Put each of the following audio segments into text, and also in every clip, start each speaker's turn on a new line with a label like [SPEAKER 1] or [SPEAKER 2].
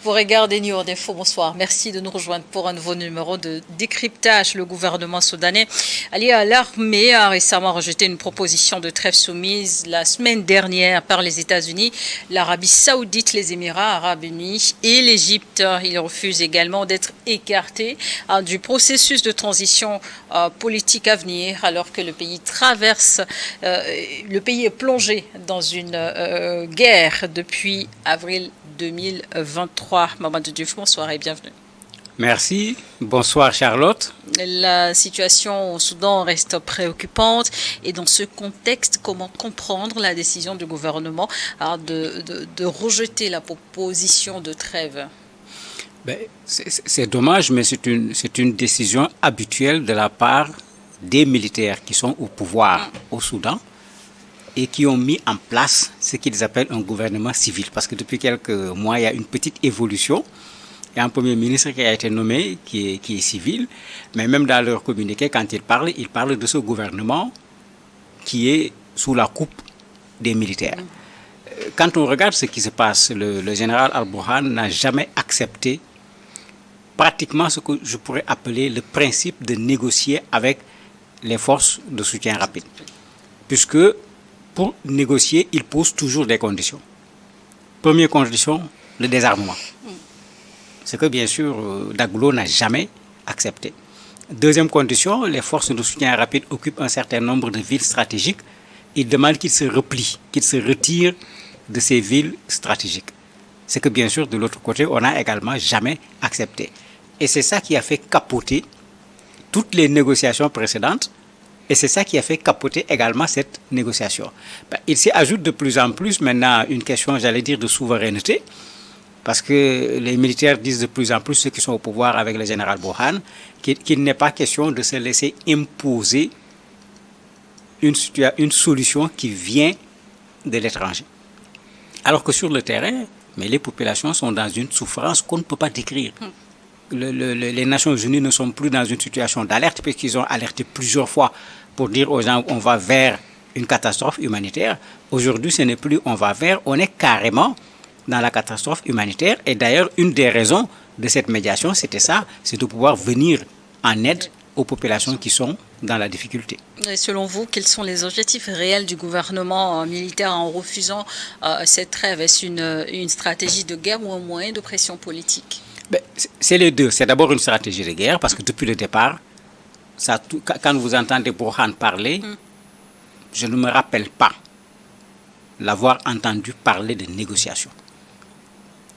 [SPEAKER 1] Vous regardez New York Info, bonsoir. Merci de nous rejoindre pour un nouveau numéro de décryptage. Le gouvernement soudanais allié à l'armée a récemment rejeté une proposition de trêve soumise la semaine dernière par les États-Unis, l'Arabie Saoudite, les Émirats Arabes Unis et l'Égypte. Il refuse également d'être écarté du processus de transition politique à venir alors que le pays le pays est plongé dans une guerre depuis avril 2023. Mamadou Diouf, bonsoir et bienvenue.
[SPEAKER 2] Merci. Bonsoir Charlotte.
[SPEAKER 1] La situation au Soudan reste préoccupante et dans ce contexte, comment comprendre la décision du gouvernement de rejeter la proposition de trêve?
[SPEAKER 2] C'est dommage, mais c'est une décision habituelle de la part des militaires qui sont au pouvoir au Soudan et qui ont mis en place ce qu'ils appellent un gouvernement civil. Parce que depuis quelques mois, il y a une petite évolution. Il y a un premier ministre qui a été nommé, qui est civil, mais même dans leur communiqué, quand ils parlent de ce gouvernement qui est sous la coupe des militaires. Quand on regarde ce qui se passe, le général Al-Burhan n'a jamais accepté pratiquement ce que je pourrais appeler le principe de négocier avec les forces de soutien rapide. Puisque pour négocier, il pose toujours des conditions. Première condition, le désarmement. Ce que bien sûr Daglo n'a jamais accepté. Deuxième condition, les forces de soutien rapide occupent un certain nombre de villes stratégiques. Il demande qu'ils se replient, qu'ils se retirent de ces villes stratégiques. Ce que bien sûr de l'autre côté, on n'a également jamais accepté. Et c'est ça qui a fait capoter toutes les négociations précédentes. Et c'est ça qui a fait capoter également cette négociation. Il s'y ajoute de plus en plus maintenant une question, j'allais dire, de souveraineté. Parce que les militaires disent de plus en plus, ceux qui sont au pouvoir avec le général Burhan, qu'il n'est pas question de se laisser imposer une solution qui vient de l'étranger. Alors que sur le terrain, mais les populations sont dans une souffrance qu'on ne peut pas décrire. Les Nations Unies ne sont plus dans une situation d'alerte puisqu'ils ont alerté plusieurs fois pour dire aux gens on va vers une catastrophe humanitaire. Aujourd'hui, ce n'est plus on va vers, on est carrément dans la catastrophe humanitaire. Et d'ailleurs, une des raisons de cette médiation, c'était ça, c'est de pouvoir venir en aide aux populations qui sont dans la difficulté.
[SPEAKER 1] Et selon vous, quels sont les objectifs réels du gouvernement militaire en refusant cette trêve? Est-ce une stratégie de guerre ou un moyen de pression politique?
[SPEAKER 2] C'est les deux. C'est d'abord une stratégie de guerre parce que depuis le départ, quand vous entendez Burhan parler, je ne me rappelle pas l'avoir entendu parler de négociation.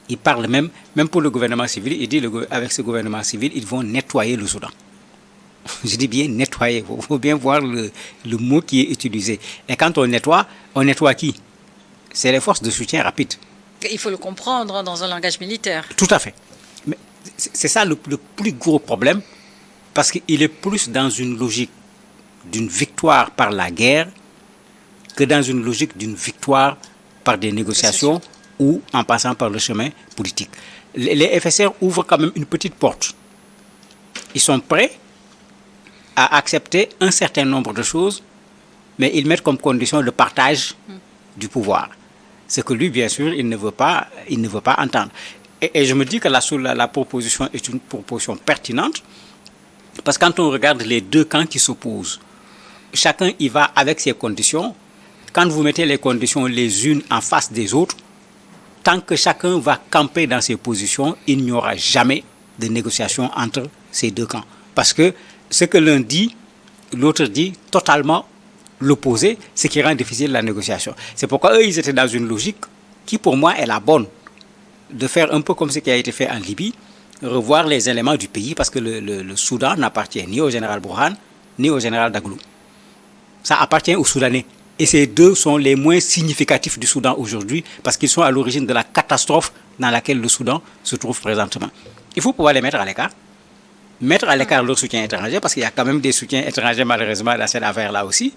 [SPEAKER 2] Il parle même pour le gouvernement civil, il dit avec ce gouvernement civil, ils vont nettoyer le Soudan. Je dis bien nettoyer, il faut bien voir le mot qui est utilisé. Et quand on nettoie qui? C'est les forces de soutien rapide.
[SPEAKER 1] Il faut le comprendre dans un langage militaire.
[SPEAKER 2] Tout à fait. Mais c'est ça le plus gros problème, parce qu'il est plus dans une logique d'une victoire par la guerre que dans une logique d'une victoire par des négociations ou en passant par le chemin politique. Les FSR ouvrent quand même une petite porte. Ils sont prêts à accepter un certain nombre de choses, mais ils mettent comme condition le partage du pouvoir. Ce que lui, bien sûr, il ne veut pas entendre. Et je me dis que la proposition est une proposition pertinente, parce que quand on regarde les deux camps qui s'opposent, chacun y va avec ses conditions. Quand vous mettez les conditions les unes en face des autres, tant que chacun va camper dans ses positions, il n'y aura jamais de négociation entre ces deux camps. Parce que ce que l'un dit, l'autre dit totalement l'opposé, ce qui rend difficile la négociation. C'est pourquoi eux, ils étaient dans une logique qui, pour moi, est la bonne, de faire un peu comme ce qui a été fait en Libye, revoir les éléments du pays, parce que le Soudan n'appartient ni au général Burhan, ni au général Daglo. Ça appartient aux Soudanais. Et ces deux sont les moins significatifs du Soudan aujourd'hui, parce qu'ils sont à l'origine de la catastrophe dans laquelle le Soudan se trouve présentement. Il faut pouvoir les mettre à l'écart. Mettre à l'écart leur soutien étranger, parce qu'il y a quand même des soutiens étrangers malheureusement dans cette affaire-là aussi,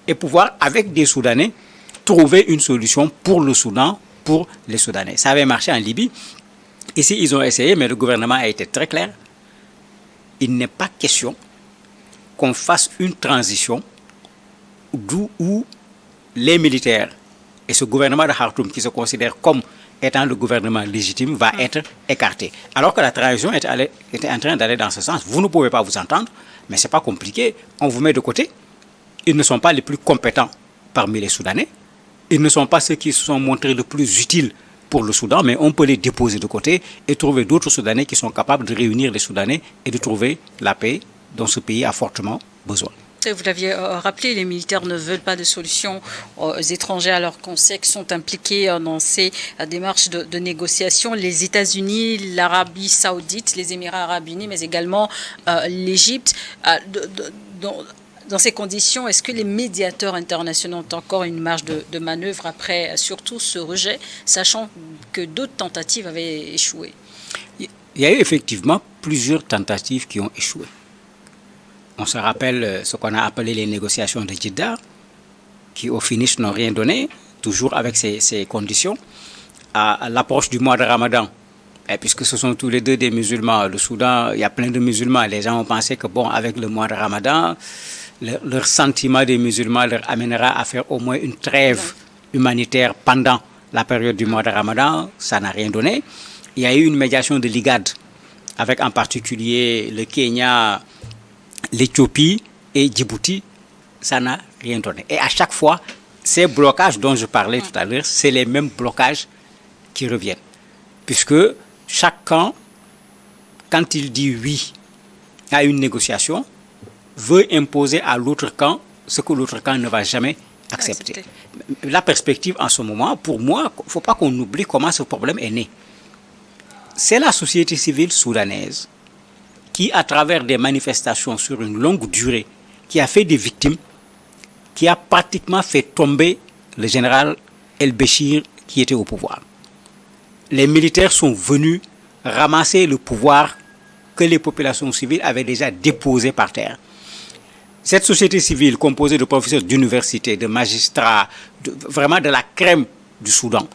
[SPEAKER 2] et pouvoir, avec des Soudanais, trouver une solution pour le Soudan, pour les Soudanais. Ça avait marché en Libye. Ici, ils ont essayé, mais le gouvernement a été très clair. Il n'est pas question qu'on fasse une transition où les militaires et ce gouvernement de Khartoum qui se considère comme étant le gouvernement légitime, va être écarté. Alors que la transition était en train d'aller dans ce sens. Vous ne pouvez pas vous entendre, mais ce n'est pas compliqué. On vous met de côté. Ils ne sont pas les plus compétents parmi les Soudanais. Ils ne sont pas ceux qui se sont montrés le plus utiles pour le Soudan, mais on peut les déposer de côté et trouver d'autres Soudanais qui sont capables de réunir les Soudanais et de trouver la paix dont ce pays a fortement besoin.
[SPEAKER 1] Vous l'aviez rappelé, les militaires ne veulent pas de solutions aux étrangers alors qu'on sait qu'ils sont impliqués dans ces démarches de négociation. Les États-Unis, l'Arabie saoudite, les Émirats arabes unis, mais également l'Égypte. Dans ces conditions, est-ce que les médiateurs internationaux ont encore une marge de manœuvre après surtout ce rejet, sachant que d'autres tentatives avaient échoué?
[SPEAKER 2] Il y a eu effectivement plusieurs tentatives qui ont échoué. On se rappelle ce qu'on a appelé les négociations de Jeddah, qui au finish n'ont rien donné, toujours avec ces conditions. À l'approche du mois de Ramadan, et puisque ce sont tous les deux des musulmans, le Soudan, il y a plein de musulmans, les gens ont pensé que bon, avec le mois de Ramadan, leur sentiment des musulmans leur amènera à faire au moins une trêve humanitaire pendant la période du mois de Ramadan. Ça n'a rien donné. Il y a eu une médiation de l'IGAD, avec en particulier le Kenya, l'Éthiopie et Djibouti. Ça n'a rien donné. Et à chaque fois, ces blocages dont je parlais tout à l'heure, c'est les mêmes blocages qui reviennent. Puisque chaque camp, quand il dit oui à une négociation, veut imposer à l'autre camp ce que l'autre camp ne va jamais accepter. La perspective en ce moment, pour moi, il ne faut pas qu'on oublie comment ce problème est né. C'est la société civile soudanaise qui, à travers des manifestations sur une longue durée, qui a fait des victimes, qui a pratiquement fait tomber le général El-Béchir qui était au pouvoir. Les militaires sont venus ramasser le pouvoir que les populations civiles avaient déjà déposé par terre. Cette société civile composée de professeurs d'université, de magistrats, vraiment de la crème du Soudan,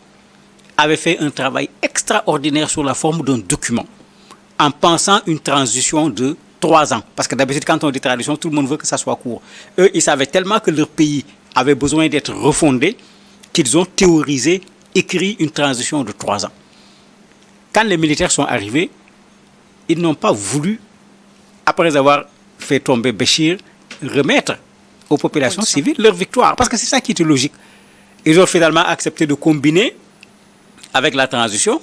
[SPEAKER 2] avait fait un travail extraordinaire sur la forme d'un document, en pensant une transition de 3 ans. Parce que d'habitude, quand on dit transition, tout le monde veut que ça soit court. Eux, ils savaient tellement que leur pays avait besoin d'être refondé qu'ils ont théorisé, écrit une transition de 3 ans. Quand les militaires sont arrivés, ils n'ont pas voulu, après avoir fait tomber Béchir, remettre aux populations civiles leur victoire. Parce que c'est ça qui était logique. Ils ont finalement accepté de combiner avec la transition.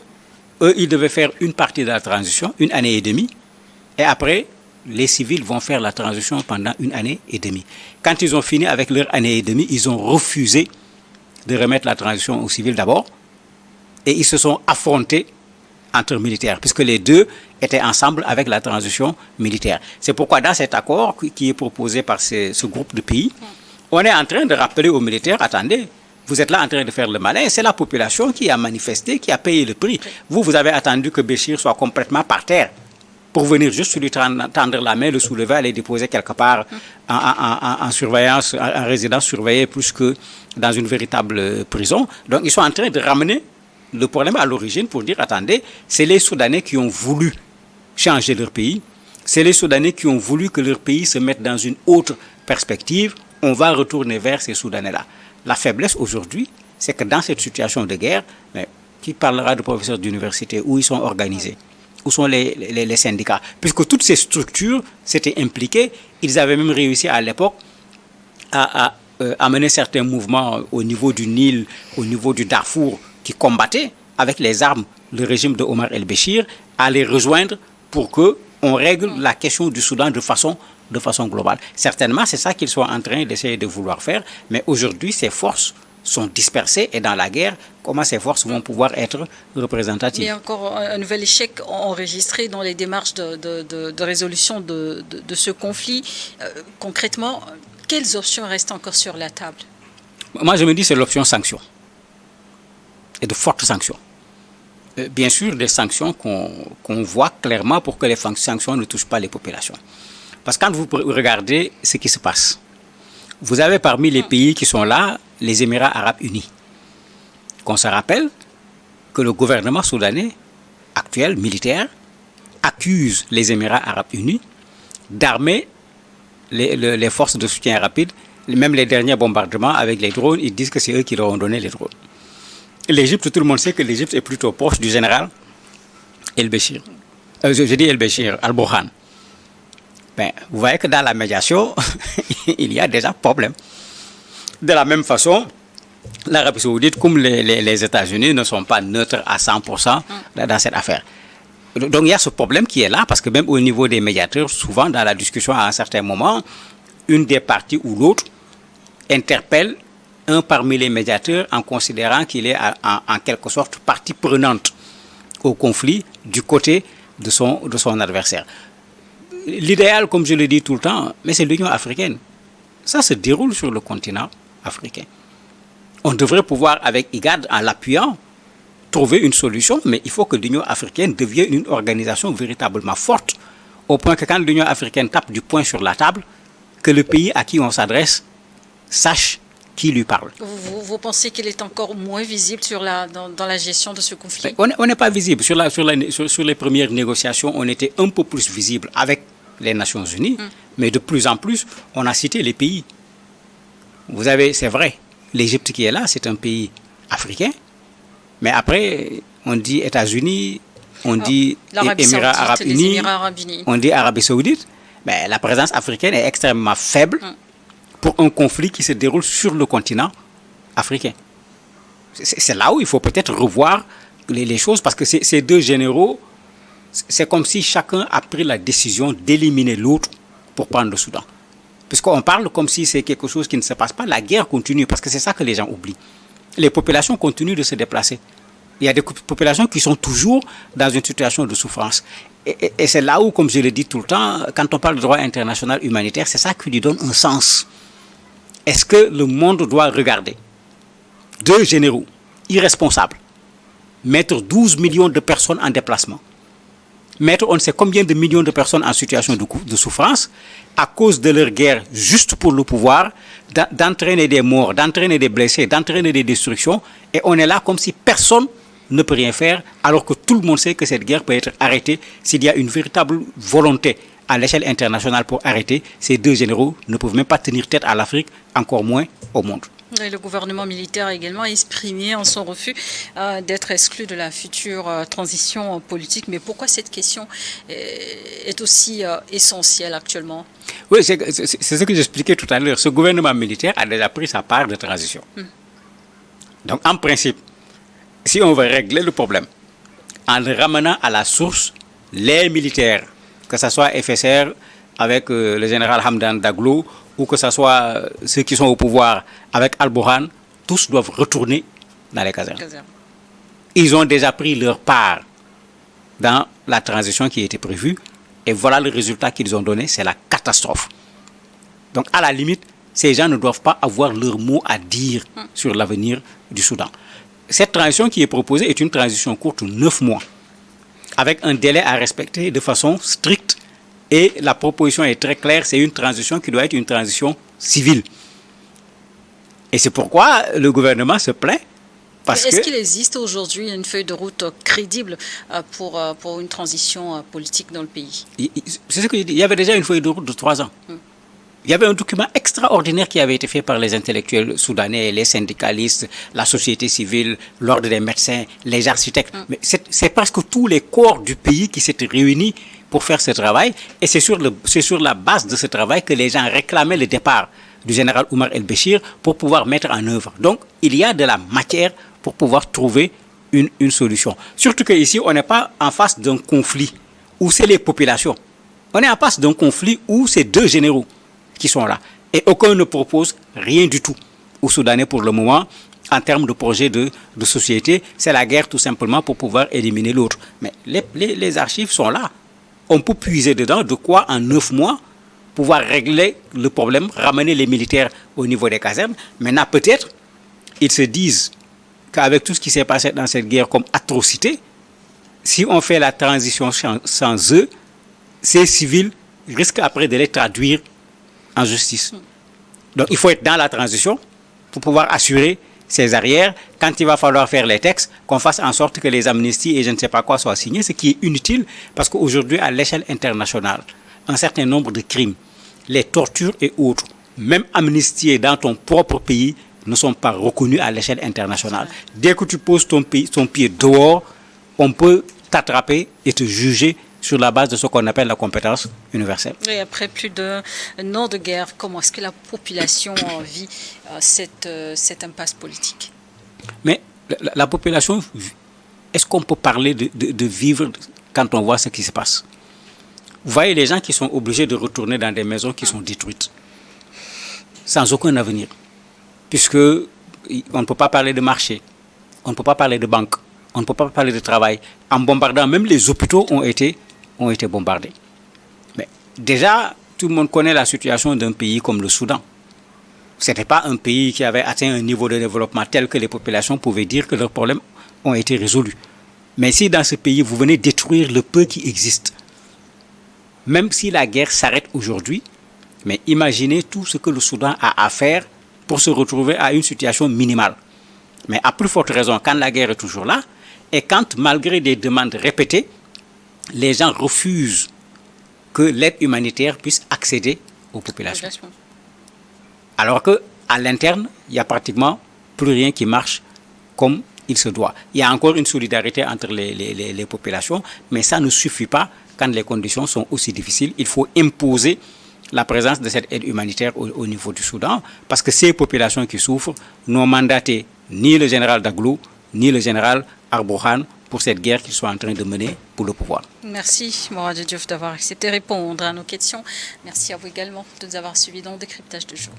[SPEAKER 2] Eux, ils devaient faire une partie de la transition, 1 année et demie. Et après, les civils vont faire la transition pendant 1 année et demie. Quand ils ont fini avec leur année et demie, ils ont refusé de remettre la transition aux civils d'abord. Et ils se sont affrontés entre militaires, puisque les deux étaient ensemble avec la transition militaire. C'est pourquoi dans cet accord qui est proposé par ce groupe de pays, on est en train de rappeler aux militaires, attendez, vous êtes là en train de faire le malin, c'est la population qui a manifesté, qui a payé le prix. Vous avez attendu que Béchir soit complètement par terre pour venir juste lui tendre la main, le soulever, aller déposer quelque part en surveillance, en résidence surveillée plus que dans une véritable prison. Donc ils sont en train de ramener le problème à l'origine pour dire, attendez, c'est les Soudanais qui ont voulu changer leur pays, c'est les Soudanais qui ont voulu que leur pays se mette dans une autre perspective, on va retourner vers ces Soudanais-là. La faiblesse aujourd'hui, c'est que dans cette situation de guerre, qui parlera de professeurs d'université, où ils sont organisés, où sont les syndicats, puisque toutes ces structures s'étaient impliquées, ils avaient même réussi à l'époque à amener certains mouvements au niveau du Nil, au niveau du Darfour, qui combattaient avec les armes le régime de Omar El-Béchir, à les rejoindre pour qu'on règle la question du Soudan de façon globale. Certainement, c'est ça qu'ils sont en train d'essayer de vouloir faire, mais aujourd'hui, ces forces sont dispersées et dans la guerre, comment ces forces vont pouvoir être représentatives?
[SPEAKER 1] Il y a encore un nouvel échec enregistré dans les démarches de résolution de ce conflit. Concrètement, quelles options restent encore sur la table?
[SPEAKER 2] Moi, je me dis que c'est l'option sanction. Et de fortes sanctions. Bien sûr, des sanctions qu'on voit clairement pour que les sanctions ne touchent pas les populations. Parce que quand vous regardez ce qui se passe, vous avez parmi les pays qui sont là, les Émirats arabes unis. Qu'on se rappelle que le gouvernement soudanais actuel, militaire, accuse les Émirats arabes unis d'armer les forces de soutien rapide. Même les derniers bombardements avec les drones, ils disent que c'est eux qui leur ont donné les drones. l'Égypte, tout le monde sait que l'Égypte est plutôt proche du général El-Béchir. Je dis El-Béchir, Al-Burhan. Ben, vous voyez que dans la médiation, il y a déjà problème. De la même façon, l'Arabie Saoudite, comme les États-Unis, ne sont pas neutres à 100% dans cette affaire. Donc il y a ce problème qui est là, parce que même au niveau des médiateurs, souvent dans la discussion à un certain moment, une des parties ou l'autre interpelle un parmi les médiateurs en considérant qu'il est en quelque sorte partie prenante au conflit du côté de son adversaire. L'idéal, comme je le dis tout le temps, mais c'est l'Union africaine. Ça se déroule sur le continent africain. On devrait pouvoir, avec IGAD, en l'appuyant, trouver une solution, mais il faut que l'Union africaine devienne une organisation véritablement forte, au point que quand l'Union africaine tape du poing sur la table, que le pays à qui on s'adresse sache qui lui parle.
[SPEAKER 1] Vous pensez qu'il est encore moins visible dans la gestion de ce conflit?
[SPEAKER 2] On n'est pas visible. Sur les premières négociations, on était un peu plus visible avec les Nations Unies, mais de plus en plus, on a cité les pays. Vous avez, c'est vrai, l'Égypte qui est là, c'est un pays africain, mais après, on dit États-Unis, on dit Émirats Arabes Unis, on dit Arabie Saoudite, mais la présence africaine est extrêmement faible pour un conflit qui se déroule sur le continent africain. C'est là où il faut peut-être revoir les choses, parce que ces deux généraux, c'est comme si chacun a pris la décision d'éliminer l'autre pour prendre le Soudan. Puisqu'on parle comme si c'est quelque chose qui ne se passe pas, la guerre continue, parce que c'est ça que les gens oublient. Les populations continuent de se déplacer. Il y a des populations qui sont toujours dans une situation de souffrance. Et c'est là où, comme je le dis tout le temps, quand on parle de droit international humanitaire, c'est ça qui lui donne un sens. Est-ce que le monde doit regarder deux généraux irresponsables mettre 12 millions de personnes en déplacement, mettre on ne sait combien de millions de personnes en situation de souffrance à cause de leur guerre juste pour le pouvoir, d'entraîner des morts, d'entraîner des blessés, d'entraîner des destructions, et on est là comme si personne ne peut rien faire, alors que tout le monde sait que cette guerre peut être arrêtée s'il y a une véritable volonté à l'échelle internationale pour arrêter. Ces deux généraux ne peuvent même pas tenir tête à l'Afrique, encore moins au monde.
[SPEAKER 1] Et le gouvernement militaire a également exprimé en son refus d'être exclu de la future transition politique. Mais pourquoi cette question est aussi essentielle actuellement?
[SPEAKER 2] Oui, c'est ce que j'expliquais tout à l'heure. Ce gouvernement militaire a déjà pris sa part de transition. Donc, en principe, si on veut régler le problème en le ramenant à la source, les militaires, que ce soit FSR avec le général Hamdan Daglo, ou que ce soit ceux qui sont au pouvoir avec Al-Burhan, tous doivent retourner dans les casernes. Ils ont déjà pris leur part dans la transition qui était prévue, et voilà le résultat qu'ils ont donné, c'est la catastrophe. Donc à la limite, ces gens ne doivent pas avoir leur mot à dire sur l'avenir du Soudan. Cette transition qui est proposée est une transition courte, 9 mois, avec un délai à respecter de façon stricte. Et la proposition est très claire, c'est une transition qui doit être une transition civile. Et c'est pourquoi le gouvernement se plaint.
[SPEAKER 1] Est-ce qu'il existe aujourd'hui une feuille de route crédible pour une transition politique dans le pays?
[SPEAKER 2] C'est ce que je dis. Il y avait déjà une feuille de route de 3 ans. Il y avait un document extraordinaire qui avait été fait par les intellectuels soudanais, les syndicalistes, la société civile, l'ordre des médecins, les architectes. Mais c'est presque tous les corps du pays qui s'étaient réunis pour faire ce travail. Et c'est sur la base de ce travail que les gens réclamaient le départ du général Omar El-Béchir pour pouvoir mettre en œuvre. Donc, il y a de la matière pour pouvoir trouver une solution. Surtout qu'ici, on n'est pas en face d'un conflit où c'est les populations. On est en face d'un conflit où c'est deux généraux qui sont là. Et aucun ne propose rien du tout aux Soudanais pour le moment en termes de projet de société. C'est la guerre tout simplement pour pouvoir éliminer l'autre. Mais les archives sont là. On peut puiser dedans de quoi en 9 mois pouvoir régler le problème, ramener les militaires au niveau des casernes. Maintenant peut-être ils se disent qu'avec tout ce qui s'est passé dans cette guerre comme atrocité, si on fait la transition sans eux, ces civils risquent après de les traduire en justice. Donc il faut être dans la transition pour pouvoir assurer ses arrières. Quand il va falloir faire les textes, qu'on fasse en sorte que les amnisties et je ne sais pas quoi soient signés, ce qui est inutile parce qu'aujourd'hui à l'échelle internationale, un certain nombre de crimes, les tortures et autres, même amnistiés dans ton propre pays, ne sont pas reconnus à l'échelle internationale. Dès que tu poses ton pied dehors, on peut t'attraper et te juger sur la base de ce qu'on appelle la compétence universelle.
[SPEAKER 1] Et après plus d'un an de guerre, comment est-ce que la population vit cette impasse politique?
[SPEAKER 2] Mais la population, est-ce qu'on peut parler de vivre quand on voit ce qui se passe? Vous voyez les gens qui sont obligés de retourner dans des maisons qui sont détruites, sans aucun avenir, puisque on ne peut pas parler de marché, on ne peut pas parler de banque, on ne peut pas parler de travail. En bombardant, même les hôpitaux ont été bombardés. Mais déjà, tout le monde connaît la situation d'un pays comme le Soudan. Ce n'était pas un pays qui avait atteint un niveau de développement tel que les populations pouvaient dire que leurs problèmes ont été résolus. Mais si dans ce pays, vous venez détruire le peu qui existe, même si la guerre s'arrête aujourd'hui, mais imaginez tout ce que le Soudan a à faire pour se retrouver à une situation minimale. Mais à plus forte raison, quand la guerre est toujours là, et quand, malgré des demandes répétées, les gens refusent que l'aide humanitaire puisse accéder aux populations. Alors qu'à l'interne, il n'y a pratiquement plus rien qui marche comme il se doit. Il y a encore une solidarité entre les populations, mais ça ne suffit pas quand les conditions sont aussi difficiles. Il faut imposer la présence de cette aide humanitaire au niveau du Soudan, parce que ces populations qui souffrent n'ont mandaté ni le général Daglo, ni le général Al-Burhan pour cette guerre qu'ils sont en train de mener pour le pouvoir.
[SPEAKER 1] Merci Morad Diouf d'avoir accepté de répondre à nos questions. Merci à vous également de nous avoir suivis dans le décryptage du jour.